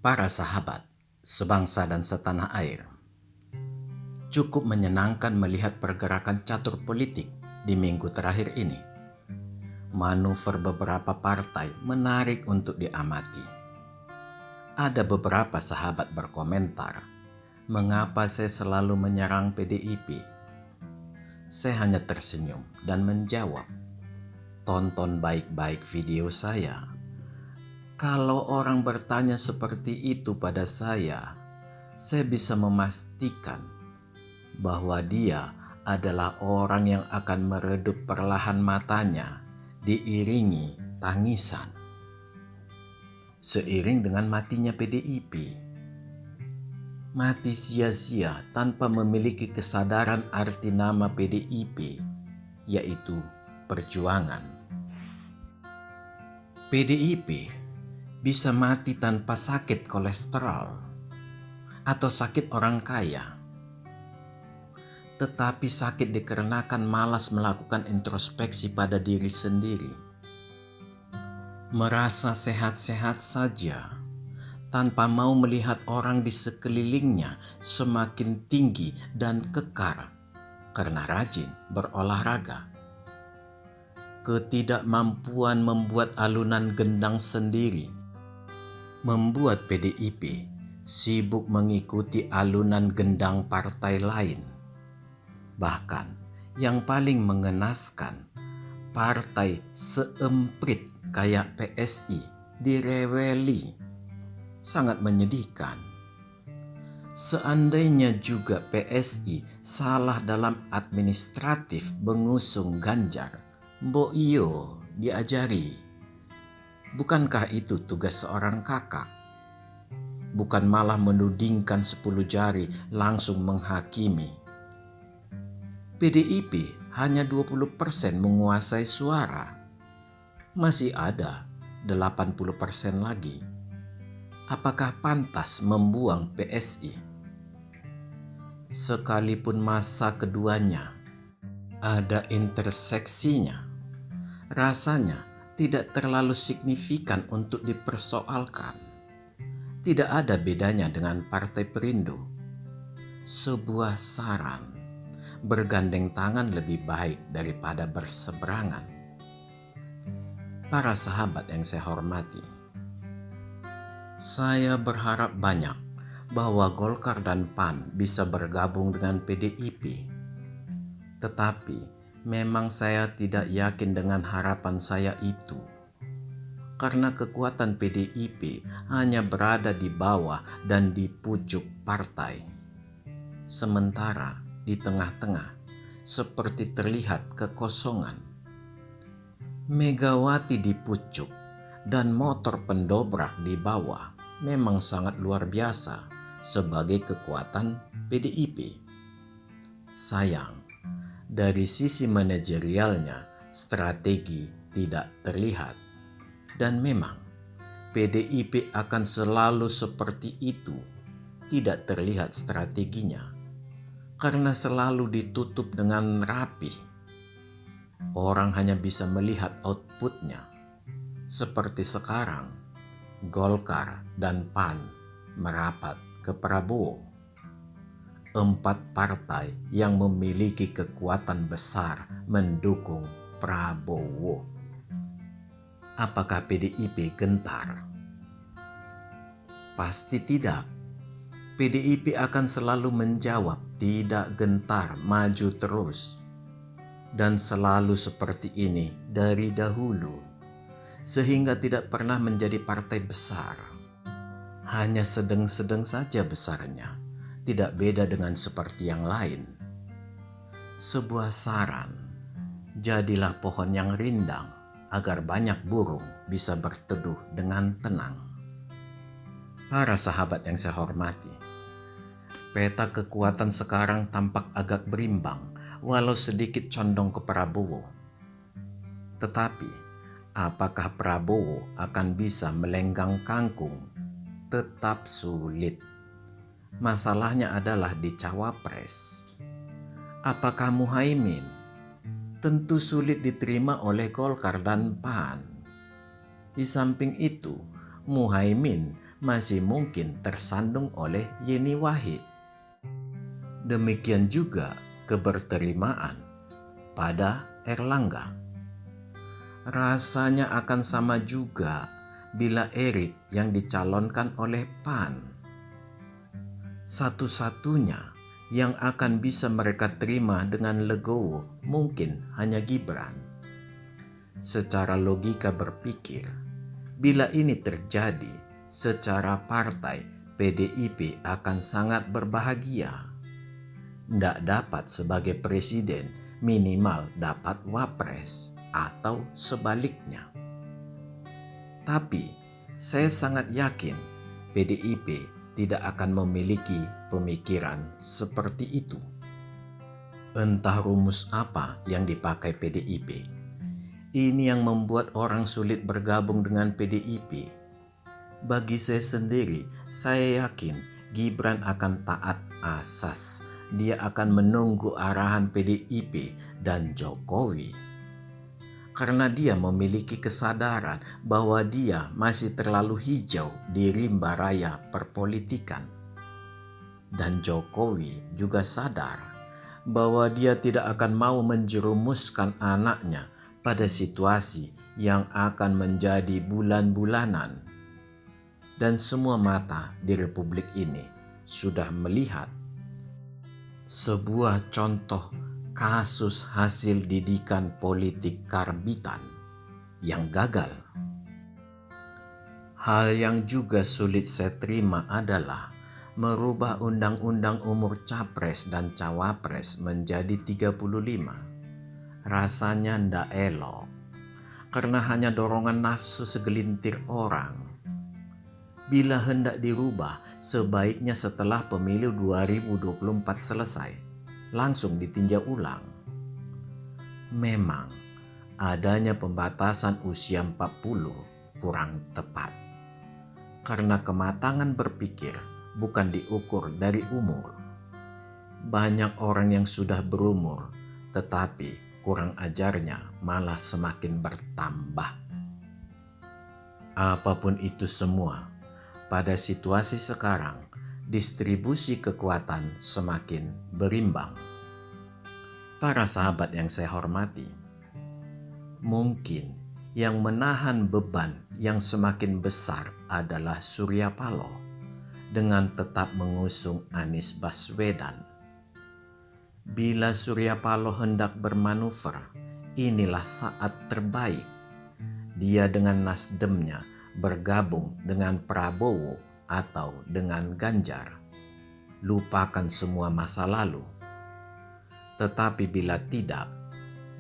Para sahabat, sebangsa dan setanah air, cukup menyenangkan melihat pergerakan catur politik di minggu terakhir ini. Manuver beberapa partai menarik untuk diamati. Ada beberapa sahabat berkomentar, mengapa saya selalu menyerang PDIP? Saya hanya tersenyum dan menjawab, tonton baik-baik video saya. Kalau orang bertanya seperti itu pada saya bisa memastikan bahwa dia adalah orang yang akan meredup perlahan matanya diiringi tangisan. Seiring dengan matinya PDIP, mati sia-sia tanpa memiliki kesadaran arti nama PDIP, yaitu perjuangan. PDIP bisa mati tanpa sakit kolesterol atau sakit orang kaya, tetapi sakit dikarenakan malas melakukan introspeksi pada diri sendiri. Merasa sehat-sehat saja, tanpa mau melihat orang di sekelilingnya semakin tinggi dan kekar karena rajin berolahraga. Ketidakmampuan membuat alunan gendang sendiri membuat PDIP sibuk mengikuti alunan gendang partai lain. Bahkan yang paling mengenaskan, partai seemprit kayak PSI direweli. Sangat menyedihkan. Seandainya juga PSI salah dalam administratif mengusung Ganjar, mbok iyo diajari. Bukankah itu tugas seorang kakak? Bukan malah menudingkan 10 jari langsung menghakimi. PDIP hanya 20% menguasai suara. Masih ada 80% lagi. Apakah pantas membuang PSI? Sekalipun masa keduanya ada interseksinya, rasanya tidak terlalu signifikan untuk dipersoalkan. Tidak ada bedanya dengan Partai Perindo. Sebuah saran, bergandeng tangan lebih baik daripada berseberangan. Para sahabat yang saya hormati, saya berharap banyak bahwa Golkar dan PAN bisa bergabung dengan PDIP. Tetapi memang saya tidak yakin dengan harapan saya itu. Karena kekuatan PDIP hanya berada di bawah dan di pucuk partai. Sementara di tengah-tengah seperti terlihat kekosongan. Megawati di pucuk dan motor pendobrak di bawah memang sangat luar biasa sebagai kekuatan PDIP. Sayang, dari sisi manajerialnya strategi tidak terlihat. Dan memang PDIP akan selalu seperti itu, tidak terlihat strateginya, karena selalu ditutup dengan rapi. Orang hanya bisa melihat outputnya. Seperti sekarang, Golkar dan PAN merapat ke Prabowo. 4 partai yang memiliki kekuatan besar mendukung Prabowo. Apakah PDIP gentar? Pasti tidak. PDIP akan selalu menjawab tidak gentar, maju terus. Dan selalu seperti ini dari dahulu, sehingga tidak pernah menjadi partai besar. Hanya sedang-sedang saja besarnya, tidak beda dengan seperti yang lain. Sebuah saran, jadilah pohon yang rindang agar banyak burung bisa berteduh dengan tenang. Para sahabat yang saya hormati, peta kekuatan sekarang tampak agak berimbang, walau sedikit condong ke Prabowo. Tetapi, apakah Prabowo akan bisa melenggang kangkung? Tetap sulit. Masalahnya adalah di Cawapres. Apakah Muhaimin? Tentu sulit diterima oleh Golkar dan PAN. Di samping itu, Muhaimin masih mungkin tersandung oleh Yeni Wahid. Demikian juga keberterimaan pada Erlangga. Rasanya akan sama juga bila Erik yang dicalonkan oleh PAN. Satu-satunya yang akan bisa mereka terima dengan legowo mungkin hanya Gibran. Secara logika berpikir, bila ini terjadi, secara partai PDIP akan sangat berbahagia. Tidak dapat sebagai presiden, minimal dapat wapres atau sebaliknya. Tapi saya sangat yakin PDIP tidak akan memiliki pemikiran seperti itu. Entah rumus apa yang dipakai PDIP. Ini yang membuat orang sulit bergabung dengan PDIP. Bagi saya sendiri, saya yakin Gibran akan taat asas. Dia akan menunggu arahan PDIP dan Jokowi. Karena dia memiliki kesadaran bahwa dia masih terlalu hijau di rimba raya perpolitikan. Dan Jokowi juga sadar bahwa dia tidak akan mau menjerumuskan anaknya pada situasi yang akan menjadi bulan-bulanan. Dan semua mata di Republik ini sudah melihat sebuah contoh kasus hasil didikan politik karbitan yang gagal. Hal yang juga sulit saya terima adalah merubah undang-undang umur capres dan cawapres menjadi 35. Rasanya ndak elok, karena hanya dorongan nafsu segelintir orang. Bila hendak dirubah, sebaiknya setelah pemilu 2024 selesai, langsung ditinjau ulang. Memang adanya pembatasan usia 40 kurang tepat. Karena kematangan berpikir bukan diukur dari umur. Banyak orang yang sudah berumur, tetapi kurang ajarnya malah semakin bertambah. Apapun itu semua, pada situasi sekarang, distribusi kekuatan semakin berimbang. Para sahabat yang saya hormati, mungkin yang menahan beban yang semakin besar adalah Surya Paloh dengan tetap mengusung Anies Baswedan. Bila Surya Paloh hendak bermanuver, inilah saat terbaik. Dia dengan Nasdemnya bergabung dengan Prabowo atau dengan Ganjar. Lupakan semua masa lalu. Tetapi bila tidak,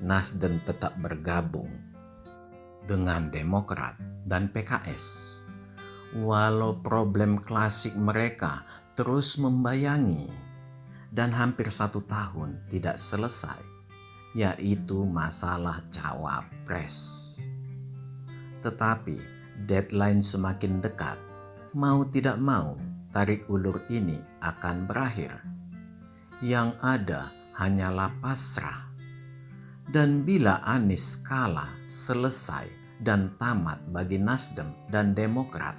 Nasdem tetap bergabung dengan Demokrat dan PKS. Walau problem klasik mereka terus membayangi dan hampir 1 tahun tidak selesai, yaitu masalah cawapres. Tetapi deadline semakin dekat. Mau tidak mau, tarik ulur ini akan berakhir. Yang ada hanyalah pasrah. Dan bila Anies kalah, selesai dan tamat bagi Nasdem dan Demokrat.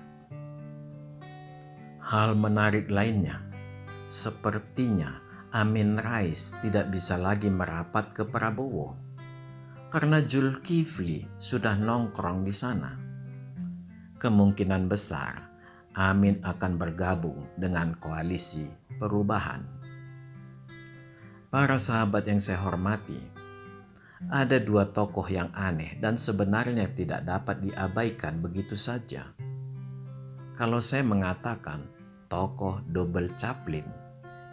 Hal menarik lainnya, sepertinya Amin Rais tidak bisa lagi merapat ke Prabowo karena Zulkifli sudah nongkrong di sana. Kemungkinan besar Amin akan bergabung dengan koalisi perubahan. Para sahabat yang saya hormati, ada 2 tokoh yang aneh dan sebenarnya tidak dapat diabaikan begitu saja. Kalau saya mengatakan tokoh double Chaplin,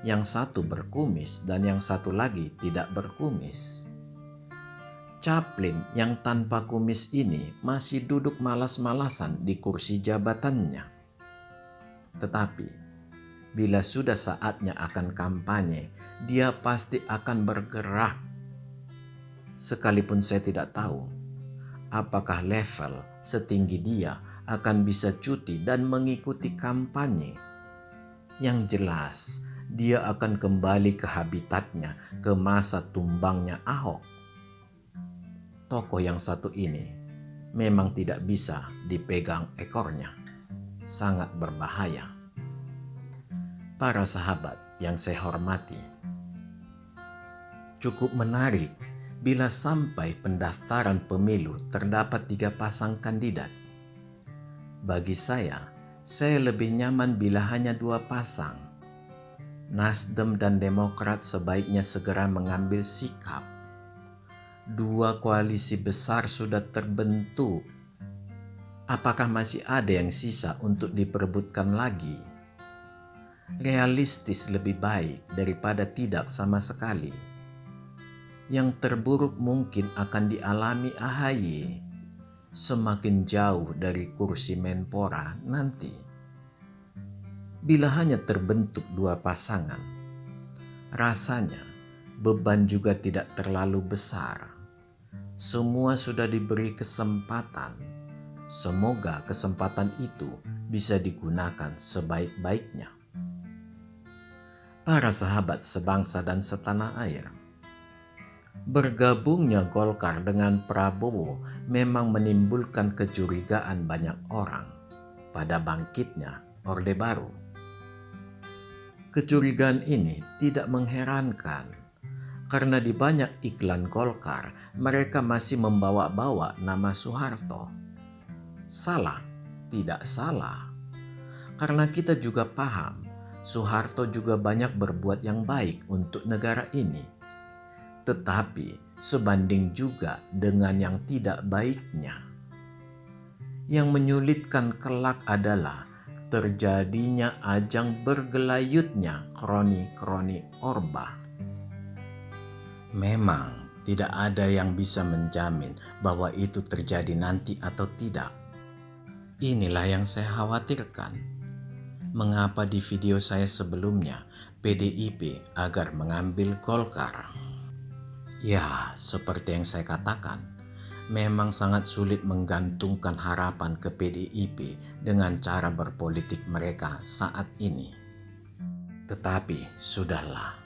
yang satu berkumis dan yang satu lagi tidak berkumis. Chaplin yang tanpa kumis ini masih duduk malas-malasan di kursi jabatannya. Tetapi bila sudah saatnya akan kampanye, dia pasti akan bergerak. Sekalipun saya tidak tahu apakah level setinggi dia akan bisa cuti dan mengikuti kampanye. Yang jelas, dia akan kembali ke habitatnya, ke masa tumbangnya Ahok. Tokoh yang satu ini memang tidak bisa dipegang ekornya. sangat berbahaya. Para sahabat yang saya hormati, cukup menarik bila sampai pendaftaran pemilu terdapat 3 pasang kandidat. Bagi saya lebih nyaman bila hanya 2 pasang. Nasdem dan Demokrat sebaiknya segera mengambil sikap. 2 koalisi besar sudah terbentuk. Apakah masih ada yang sisa untuk diperebutkan lagi? Realistis lebih baik daripada tidak sama sekali. Yang terburuk mungkin akan dialami AHY semakin jauh dari kursi Menpora nanti. Bila hanya terbentuk 2 pasangan, rasanya beban juga tidak terlalu besar. Semua sudah diberi kesempatan. Semoga kesempatan itu bisa digunakan sebaik-baiknya. Para sahabat sebangsa dan setanah air, bergabungnya Golkar dengan Prabowo memang menimbulkan kecurigaan banyak orang pada bangkitnya Orde Baru. Kecurigaan ini tidak mengherankan, karena di banyak iklan Golkar mereka masih membawa-bawa nama Soeharto. Salah? Tidak salah. Karena kita juga paham Soeharto juga banyak berbuat yang baik untuk negara ini. Tetapi sebanding juga dengan yang tidak baiknya. Yang menyulitkan kelak adalah terjadinya ajang bergelayutnya kroni-kroni Orba. Memang tidak ada yang bisa menjamin bahwa itu terjadi nanti atau tidak. Inilah yang saya khawatirkan. Mengapa di video saya sebelumnya PDIP agar mengambil Golkar? Ya, seperti yang saya katakan, memang sangat sulit menggantungkan harapan ke PDIP dengan cara berpolitik mereka saat ini. Tetapi sudahlah,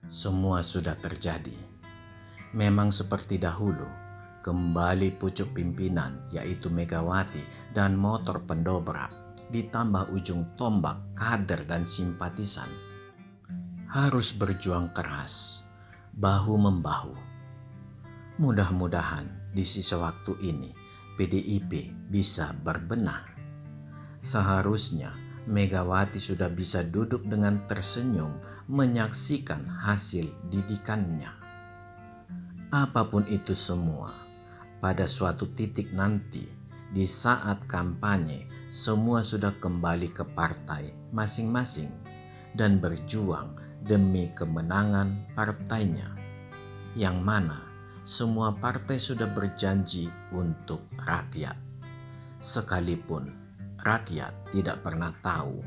semua sudah terjadi. Memang seperti dahulu, kembali pucuk pimpinan yaitu Megawati dan motor pendobrak, ditambah ujung tombak kader dan simpatisan. Harus berjuang keras, bahu-membahu. Mudah-mudahan di sisa waktu ini PDIP bisa berbenah. Seharusnya Megawati sudah bisa duduk dengan tersenyum menyaksikan hasil didikannya. Apapun itu semua, pada suatu titik nanti di saat kampanye, semua sudah kembali ke partai masing-masing dan berjuang demi kemenangan partainya, yang mana semua partai sudah berjanji untuk rakyat. Sekalipun rakyat tidak pernah tahu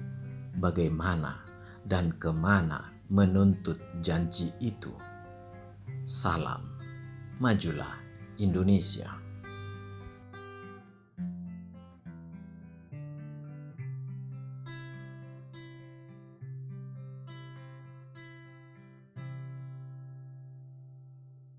bagaimana dan kemana menuntut janji itu. Salam, majulah Indonesia.